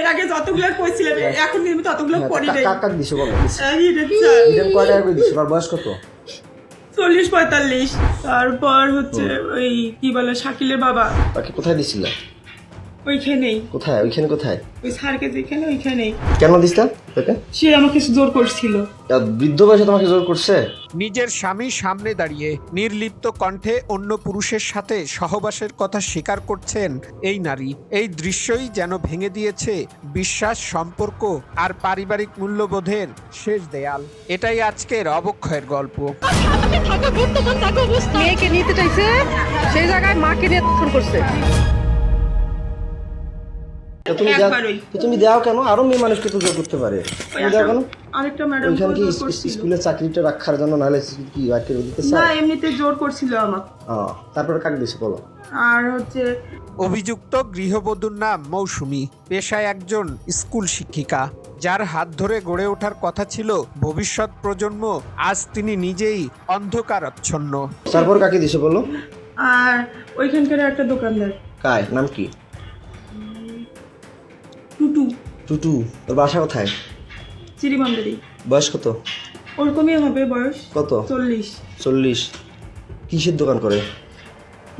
এর আগে যতগুলো কইছিলাম এখন আমি ততগুলো করি নাই। কাক দিছো বলো? এই ইডেন কয় টাকা করে দিছো? আর বয়স কত? 40-45। তারপর হচ্ছে ওই কি বলে শাকিলের বাবা তাকে কোথায় দিছিল? ওইখানেই। কোথায়? ওইখানে কোথায়? ওই স্যারকে যেখানে ওইখানেই। কেন দিছিলেন তাকে? সে আমাকে জোর করছিল। বৃদ্ধ বয়সে তোমাকে জোর করছে? নিজের স্বামীর সামনে দাঁড়িয়ে নির্লিপ্ত কণ্ঠে অন্য পুরুষের সাথে সহবাসের কথা স্বীকার করছেন এই নারী। এই দৃশ্যই যেন ভেঙে দিয়েছে বিশ্বাস, সম্পর্ক আর পারিবারিক মূল্যবোধের শেষ দেয়াল। এটাই আজকের অবক্ষয়ের গল্প। মেয়েকে নিতে চাইছে, সেই জায়গায় মাকে নিয়ে ফোন করছে। তুমি দাও কেন? আরো মেয়ে মানুষকে তো জোর করতে পারে। তুমি দাও কেন? আরেকটা ম্যাডাম ওইখানে কি স্কুলে চাকরিটা রাখার জন্য, নাহলে কি আটকে দিতে চায়? না, এমনিতে জোর করছিল আমাকে। তারপরে কাকে দিছে বলো? আর হচ্ছে অভিযুক্ত গৃহবধূর নাম মৌসুমী, পেশায় একজন স্কুল শিক্ষিকা। যার হাত ধরে গড়ে ওঠার কথা ছিল ভবিষ্যৎ প্রজন্ম, আজ তিনি নিজেই অন্ধকারাচ্ছন্ন। তারপর কাকে দিছে বলো? আর ওইখানকার একটা দোকানদার। কায় নাম কি? টুটু। টুটু। তোর বাসা কোথায়? চিরিবান্দারি। বয়স কত? ওরকমই হবে বয়স। কত? 40। 40। কিসের দোকান করে?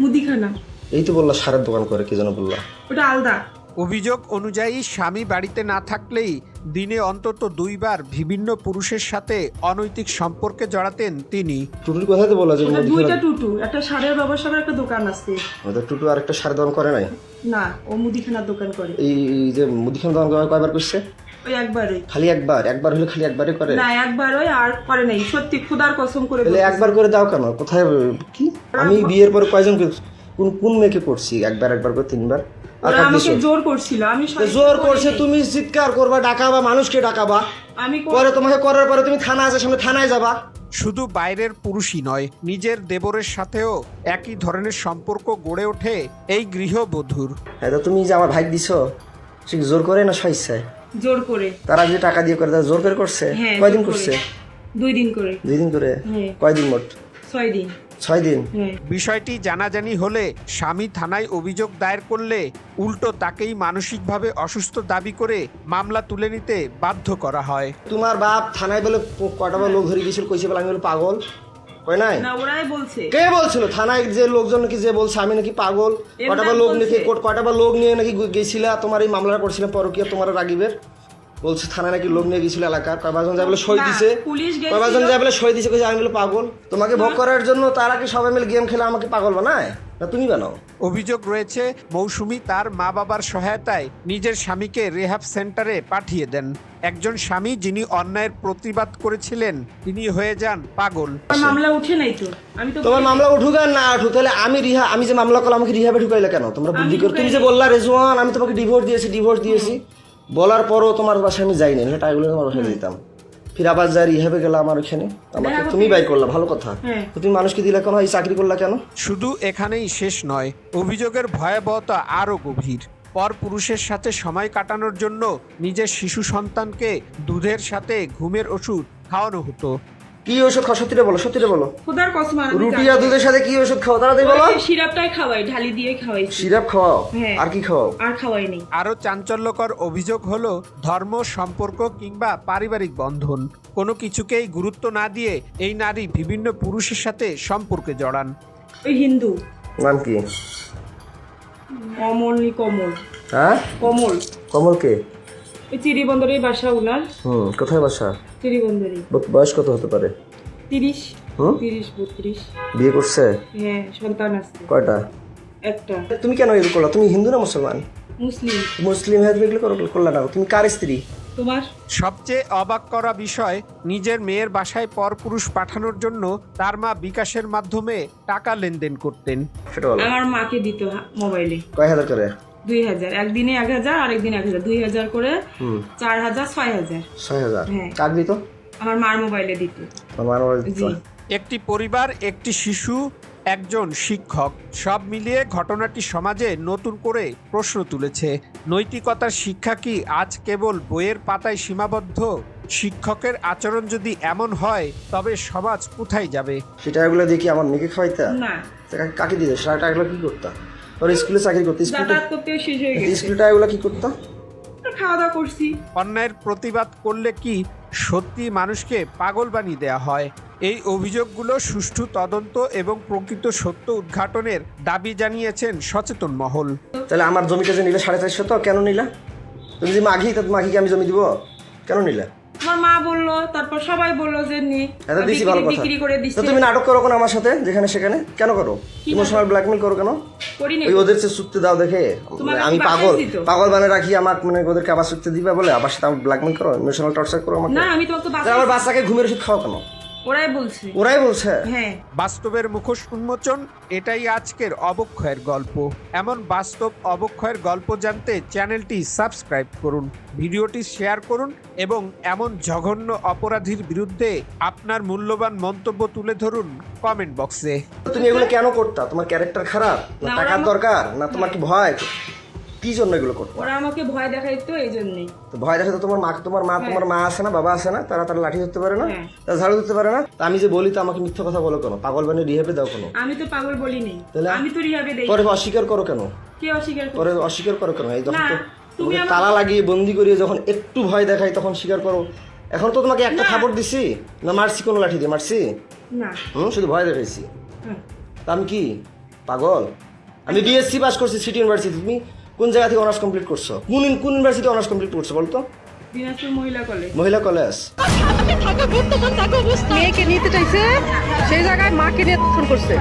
মুদিখানা। এই তো বললা সারের দোকান করে, কি যেন বললা? ওটা আলাদা। অভিযোগ অনুযায়ী স্বামী বাড়িতে না থাকলেই দিনে অন্তত 2 বার বিভিন্ন পুরুষের সাথে অনৈতিক সম্পর্কে জড়াতেন তিনি। টুটুর কথাই তো বলা যে ওটা দুইটা টুটু, একটা সারের ব্যবসার একটা দোকান আছে। ওদের টুটু আর একটা সারের দোকান করে নাই? না, ও মুদিখানার দোকান করে। এই যে মুদিখানা দোকান কয়বার করছে? ওই একবারই। খালি একবার? একবার হলে খালি একবারই করে? না, একবার ওই আর করে নাই, সত্যি খোদার কসম করে। তাহলে একবার করে দাও কেন? কোথায় কি? আমি বিয়ের পরে কয়জন কোন মেয়েকে করছি একবার করে 3 বার? আর আমাকে জোর করছিল। আমি জোর করছে, তুমি চিৎকার করবা, ডাকাবা, মানুষকে ডাকাবা। আমি পরে তোমাকে করার পরে তুমি থানা আছে সামনে, থানায় যাবা। শুধু বাইরের পুরুষই নয়, নিজের দেবরের সাথেও একই ধরনের সম্পর্ক গড়ে ওঠে এই গৃহবধূর। হ্যাঁ, তো তুমি যে আমার ভাই দিছো, সে কি জোর করে না স্বেচ্ছায়? জোর করে। তারা যে টাকা দিয়ে করে, তারা জোর করে করছে? হ্যাঁ, কয়দিন করছে? 2 দিন করে। 2 দিন করে? হ্যাঁ। কয়দিন মোট? 6 দিন। 6 দিন? হ্যাঁ। বিষয়টি জানাজানি হলে স্বামী থানায় অভিযোগ দায়ের করলে উল্টো তাকেই মানসিকভাবে অসুস্থ দাবি করে মামলা তুলে নিতে বাধ্য করা হয়। তোমার বাপ থানায় বলে কটা লোক ধরে গেছিল, কইছে বলে আমি বলে পাগল? কয় নাই? না, ওরাই বলছে। কে বলছিল? থানায় যে লোকজন নাকি যে বলছে আমি নাকি পাগল, কটা লোক নাকি কটা লোক নিয়ে নাকি গেছিলা তোমার এই মামলাটা করছিলাম পরকীয়া তোমার রাগিবের, বলছে থানায় নাকি লোক নিয়ে গেছিল এলাকার, কয়জন যায় বলে সই দিছে, কয়জন যায় বলে সই দিছে, কইছে আমি বলে পাগল। তোমাকে ভোগ করার জন্য তারা কি সবাই মিলে গেম খেলে আমাকে পাগল বানায়, না তুমি বানাও? অভিযোগ রয়েছে মৌসুমী তার মা বাবার সহায়তায় নিজের স্বামীকে রেহাব সেন্টারে পাঠিয়ে দেন। একজন স্বামী যিনি অন্যায়ের প্রতিবাদ করেছিলেন তিনি হয়ে যান পাগল। মামলা উঠে নাই তো। আমি তো তোমার মামলা উঠুক আর না উঠুক, তাহলে আমি যে মামলা করলাম আমাকে রিহাবে ঢুকাইলে কেন তোমরা? বুদ্ধি করে তুমি যে বললা রেজওয়ান আমি তোমাকে ডিভোর্স দিয়েছি বলার পরও তোমার বাসায় আমি যাই না, টাকাগুলো তোমার বাসায় দিতাম, ফির আবার যাই রিহাবে গেলাম আমার ওখানে, আমাকে তুমি বাই করলা, ভালো কথা। তুমি মানুষকে দিলে কেন? এই চাকরি করলা কেন? শুধু এখানেই শেষ নয়, অভিযোগের ভয়াবহতা আরও গভীর। পর পুরুষের সাথে সময় কাটানোর জন্য নিজের শিশু সন্তানকে দুধের সাথে ঘুমের ওষুধ খাওয়ানো হতো। কি ওষুধ খাও? সত্যিটা বলো, সত্যিটা বলো। খোদার কসম। রুটি আর দুধের সাথে কি ওষুধ খাও তাড়াতাড়ি বলো। সিরাপটাই খাওয়াই, ঢালি দিয়ে খাওয়াই। সিরাপ খাওয়াও? আর কি খাওয়াও? আর খাওয়াইনি। আরও চাঞ্চল্যকর অভিযোগ হলো ধর্ম, সম্পর্ক কিংবা পারিবারিক বন্ধন কোনো কিছুকেই গুরুত্ব না দিয়ে এই নারী বিভিন্ন পুরুষের সাথে সম্পর্কে জড়ান। ওই হিন্দু নাম কি? কমল। হ্যাঁ, কমল। কমল কে? ওই চিরিবন্দরের বাসা উনার। কোথায় বাসা? চিরিবন্দরে। বয়স কত হতে পারে? 30, 32। বিয়ে করছে? হ্যাঁ, সন্তান আছে। কয়টা? একটা। তুমি কেন এগুলো করলা? তুমি হিন্দু না মুসলমান? মুসলিম। হ্যাঁ, তুমি এগুলো করলা না? তুমি কার স্ত্রী? তোমার। সবচেয়ে অবাক করা বিষয়, নিজের মেয়ের বাসায় পরপুরুষ পাঠানোর জন্য তার মা বিকাশের মাধ্যমে টাকা লেনদেন করতেন। সেটা বলো। আমার মাকে দিত মোবাইলে। কয় হাজার করে? 2000, একদিনে 1000, আরেকদিন 1000, 2000 করে। 4000, 6000। 6000? হ্যাঁ। কাক দিত? আমার মার মোবাইলে দিত। আমার মোবাইল দিত। একটি পরিবার, একটি শিশু, একজন শিক্ষক, সব মিলিয়ে ঘটনাটি সমাজে নতুন করে প্রশ্ন তুলেছে। নৈতিকতার শিক্ষা কি আজ কেবল বইয়ের পাতায় সীমাবদ্ধ? শিক্ষকের আচরণ যদি এমন হয় তবে সমাজ কোথায় যাবে? সেটা এগুলো দিয়ে কি আমার মেয়েকে খাওয়াইতা? না। কাকে দিতে? সেটা টাকাগুলো কি করতা? ওর স্কুলে চাকরি করতে, যাতায়াত করতেও শেষ হয়ে গেছে। স্কুলে টাকাগুলো কি করতা? খাওয়া দাওয়া করছি। অন্যায়ের প্রতিবাদ করলে কি সত্যি মানুষকে পাগল বানিয়ে দেওয়া হয়? এই অভিযোগগুলো সুষ্ঠু তদন্ত এবং প্রকৃত সত্য উদ্ঘাটনের দাবি জানিয়েছেন সচেতন মহল। তাহলে আমার জমিটা যে নিলে 450 তো কেন নিলা? তুমি যে মাঘি, তা মাঘিকে আমি জমি দিব কেন নিলা? তোমার মা বললো, তারপর সবাই বললো যে নি এত দিছি ভালো কথা। বিক্রি করে দিচ্ছে। তো তুমি নাটক করো কেন আমার সাথে যেখানে সেখানে কেন করো? ইমোশনাল ব্ল্যাকমেল করো কেন? করি না। ওই ওদের যে চুক্তি দাও দেখে তোমাকে আমি কি পাগল বাসায় দিত? পাগল বানিয়ে রাখি আমার, মানে ওদেরকে আবার চুক্তি দিবা বলে আবার সাথে ব্ল্যাকমেল করো, ইমোশনাল টর্চার করো আমাকে। না, আমি তোমাকে তাহলে আমার বাচ্চাকে ঘুমের ওষুধ খাও কেন? ওরাই বলছে। ওরাই বলছে। হ্যাঁ, বাস্তবের মুখোশ উন্মোচন, এটাই আজকের অবক্ষয়ের গল্প। এমন বাস্তব অবক্ষয়ের গল্প জানতে চ্যানেলটি সাবস্ক্রাইব করুন, ভিডিওটি শেয়ার করুন এবং এমন জঘন্য অপরাধীর বিরুদ্ধে আপনার মূল্যবান মন্তব্য তুলে ধরুন কমেন্ট বক্সে। তুমি এগুলো কেন করতা? তোমার ক্যারেক্টার খারাপ না না, টাকার ওরা দরকার না তোমার কি ভয়? কি জন্য এগুলো করতো? ওরা আমাকে ভয় দেখাইতো এই জন্যই। তো ভয় দেখে তো তোমার মা আছে না, বাবা আছে না, তারা লাঠি ধরতে পারে না, হ্যাঁ। তারা ঝাড়ু দিতে পারে না? তা আমি যে বলি তো আমাকে মিথ্যা কথা বলো কেন? পাগল বানিয়ে রিহেবে দাও কেন? আমি তো পাগল বলি নেই, তাহলে? আমি তো রিহাবে দেই। পরে অস্বীকার করো কেন? কে অস্বীকার করে? পরে অস্বীকার করো কেন? এই যখন না, তো তুমি তোমাকে আমার- তালা লাগিয়ে বন্দি করিয়ে যখন একটু ভয় দেখাই তখন স্বীকার করো। এখন তো তোমাকে একটা না। খাবার দিছি না, মারছি কোনো লাঠি দিয়ে মারছি? না। শুধু ভয় দেখাইছি। হ্যাঁ। তা আমি কি পাগল? আমি বিএসসি পাস করছি সিটি ইউনিভার্সিটি। তুমি কোন জায়গা থেকে অনার্স কমপ্লিট করছো? কোন ইউনিভার্সিটি অনার্স কমপ্লিট করছো বলতো? দিনাজপুর মহিলা কলেজ। মহিলা কলেজ। মেয়েকে নিতে চাইছে, সেই জায়গায় মাকে নিয়ে ধর্ষণ করছে।